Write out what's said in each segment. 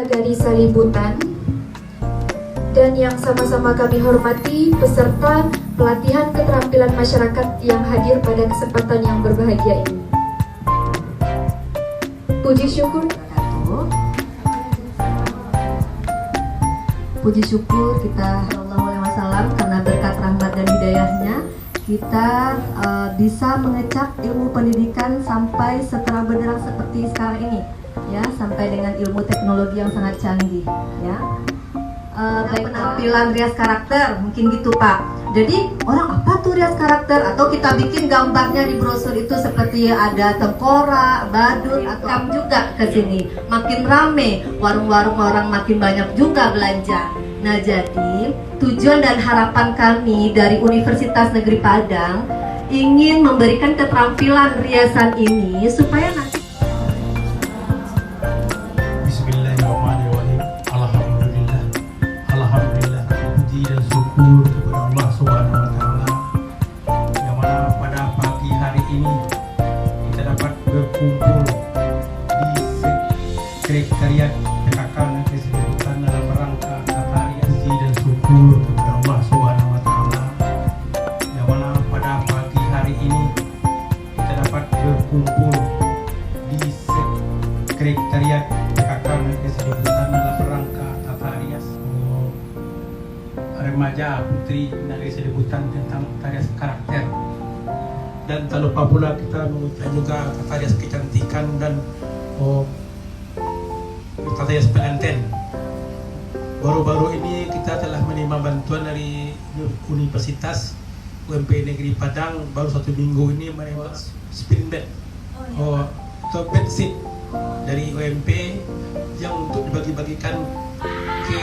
Nagari Salibutan, dan yang sama-sama kami hormati peserta pelatihan keterampilan masyarakat yang hadir pada kesempatan yang berbahagia ini. Puji syukur. Puji syukur kita Sallallahu Alaihi Wasallam karena berkat rahmat dan hidayahnya kita bisa mengecap ilmu pendidikan sampai seterang benderang seperti sekarang ini, ya, sampai dengan ilmu teknologi yang sangat canggih, ya. Penampilan rias karakter mungkin gitu Pak. Jadi orang apa tuh rias karakter, atau kita bikin gambarnya di brosur itu seperti ada tengkorak, badut, atau juga ke sini. Makin rame, warung-warung orang makin banyak juga belanja. Nah, jadi tujuan dan harapan kami dari Universitas Negeri Padang ingin memberikan keterampilan riasan ini supaya nanti puji dan syukur kepada Allah Subhanahu wa taala yang mana pada pagi hari ini kita dapat berkumpul di sekretariat PKK Negeri Salibutan dalam rangka hari puji dan syukur kepada Allah Subhanahu wa taala yang mana pada pagi hari ini kita dapat berkumpul di sekretariat PKK Negeri Salibutan dalam rangka remaja putri Negeri Salibutan tentang tarias karakter, dan tak lupa pula kita mengucapkan juga tarias kecantikan dan tarias pengantin. Baru-baru ini kita telah menerima bantuan dari Universitas UMP Negeri Padang, baru 1 minggu ini menerima spin bed atau bed seat dari UMP yang untuk dibagi-bagikan ke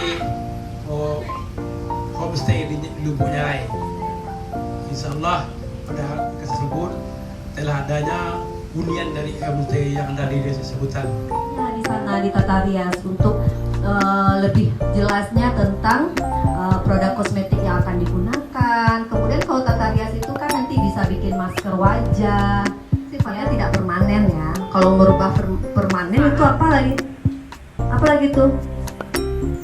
homestay di Lubuk Nyarai. Insyaallah pada kisah tersebut telah adanya hunian dari homestay yang ada di desa Salibutan. Di sana di Tata Rias untuk lebih jelasnya tentang produk kosmetik yang akan digunakan. Kemudian kalau Tata Rias itu kan nanti bisa bikin masker wajah, sifatnya tidak permanen ya. Kalau merubah permanen itu apa lagi? Apa lagi tuh?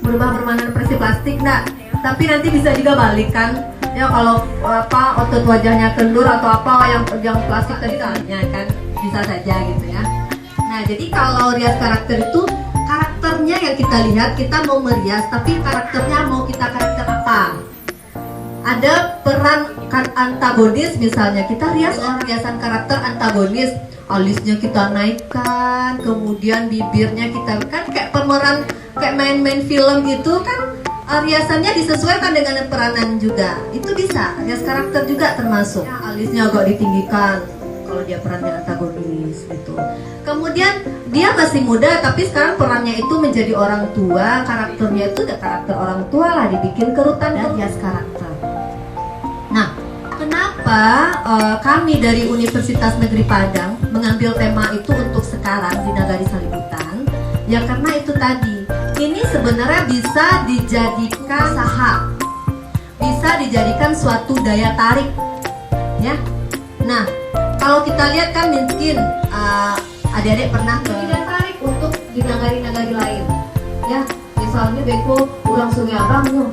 Merubah permanen versi plastik, nah. Tapi nanti bisa juga balik kan, ya kalau otot wajahnya kendur atau apa yang plastik tadi kan bisa saja gitu ya. Nah, jadi kalau rias karakter itu karakternya yang kita lihat, kita mau merias tapi karakternya mau kita karakter apa? Ada peran kan antagonis, misalnya kita rias riasan karakter antagonis, alisnya kita naikkan, kemudian bibirnya kita kan kayak pemeran kayak main-main film gitu kan. Riasannya disesuaikan dengan peranan juga, itu bisa rias karakter juga termasuk ya, alisnya agak ditinggikan kalau dia perannya antagonis gitu. Kemudian dia masih muda tapi sekarang perannya itu menjadi orang tua, karakternya itu udah karakter orang tua lah, dibikin kerutan dan rias karakter. Nah, kenapa kami dari Universitas Negeri Padang mengambil tema itu untuk sekarang di Nagari Salibutan? Ya karena itu tadi, ini sebenarnya bisa dijadikan usaha, bisa dijadikan suatu daya tarik, ya. Nah, kalau kita lihat kan mungkin adik-adik pernah daya tarik untuk di nagari-nagari lain, ya. Misalnya Beko pulang Sungai Abang tuh,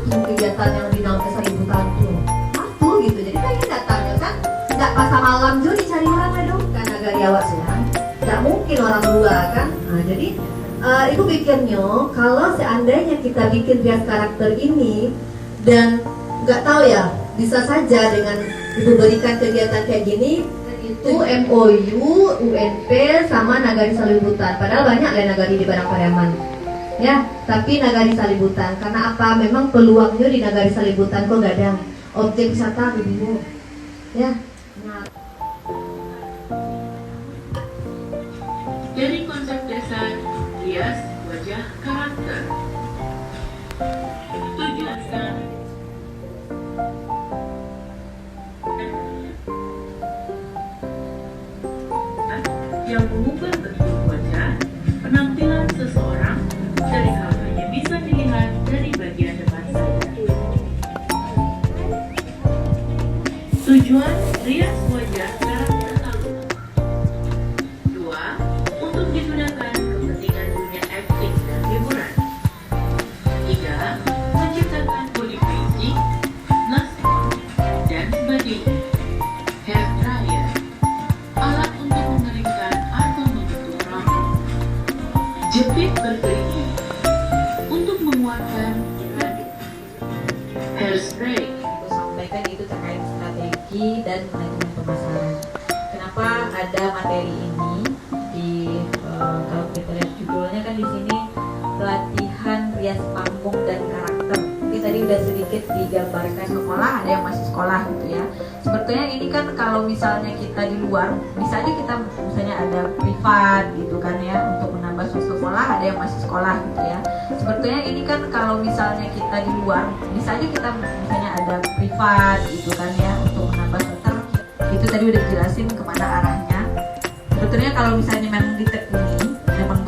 tuh kegiatan yang di Nagari Salibutan tuh, gitu. Jadi pengen datangnya kan, nggak pasang malam juga dicari orang dong, kan nagari awak sulang. Nggak mungkin orang dua kan, nah, jadi ibu pikirnya kalau seandainya kita bikin rias karakter ini dan nggak tahu ya, bisa saja dengan ibu berikan kegiatan kayak gini itu MOU UNP sama Nagari Salibutan, padahal banyak lah nagari di Padang Pariaman ya, tapi Nagari Salibutan karena apa, memang peluangnya di Nagari Salibutan kok gak ada objek wisata dulu ya. Nah, dari konsep dasar rias wajah karakter, tujuan yang mengubah bentuk wajah, penampilan seseorang dari hal hanya bisa dilihat dari bagian depan saja. Tujuan rias wajah karakter alumni. 2. Untuk digunakan kepentingan dunia akting dan hiburan. Jepit berkelip untuk menguatkan hairspray. Aku sampaikan itu terkait strategi dan manajemen pemasaran. Kenapa ada materi ini kalau kita lihat judulnya kan di sini pelatihan rias panggung dan karakter. Jadi tadi udah sedikit digambarkan sekolah, ada yang masih sekolah gitu ya. Sebetulnya ini kan kalau misalnya kita di luar, bisa aja kita misalnya ada privat gitu kan ya, untuk menambah suatu sekolah, ada yang masih sekolah gitu ya. Sebetulnya ini kan kalau misalnya kita di luar, bisa aja kita misalnya ada privat gitu kan ya, untuk menambah suatu. Itu tadi udah dijelasin kemana arahnya. Sebetulnya kalau misalnya memang ditekuni, memang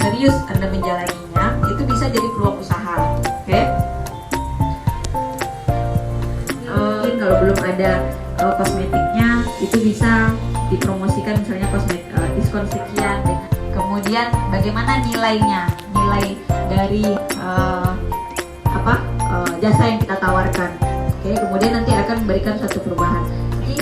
serius Anda menjalaninya, itu bisa jadi peluang usaha. Oke? Kalau belum ada kosmetiknya, itu bisa dipromosikan misalnya diskon sekian. Kemudian bagaimana nilainya? Nilai dari jasa yang kita tawarkan. Oke, kemudian nanti akan memberikan satu perubahan. Jadi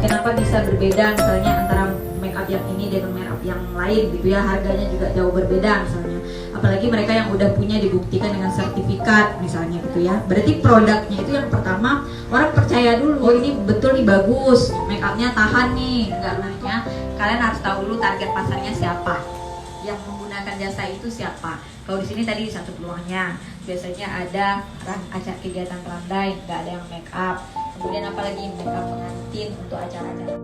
kenapa bisa berbeda misalnya antara make up yang ini dengan make up yang lain gitu ya, harganya juga jauh berbeda misalnya. Apalagi mereka yang udah punya dibuktikan dengan sertifikat misalnya gitu ya. Berarti produknya itu yang pertama orang percaya dulu, oh ini betul nih bagus, make upnya tahan nih. Enggak, namanya kalian harus tahu dulu target pasarnya siapa, yang menggunakan jasa itu siapa. Kalau di sini tadi satu peluangnya biasanya ada acara kegiatan randai, nggak ada yang make up. Kemudian apalagi make up pengantin untuk acara-acara.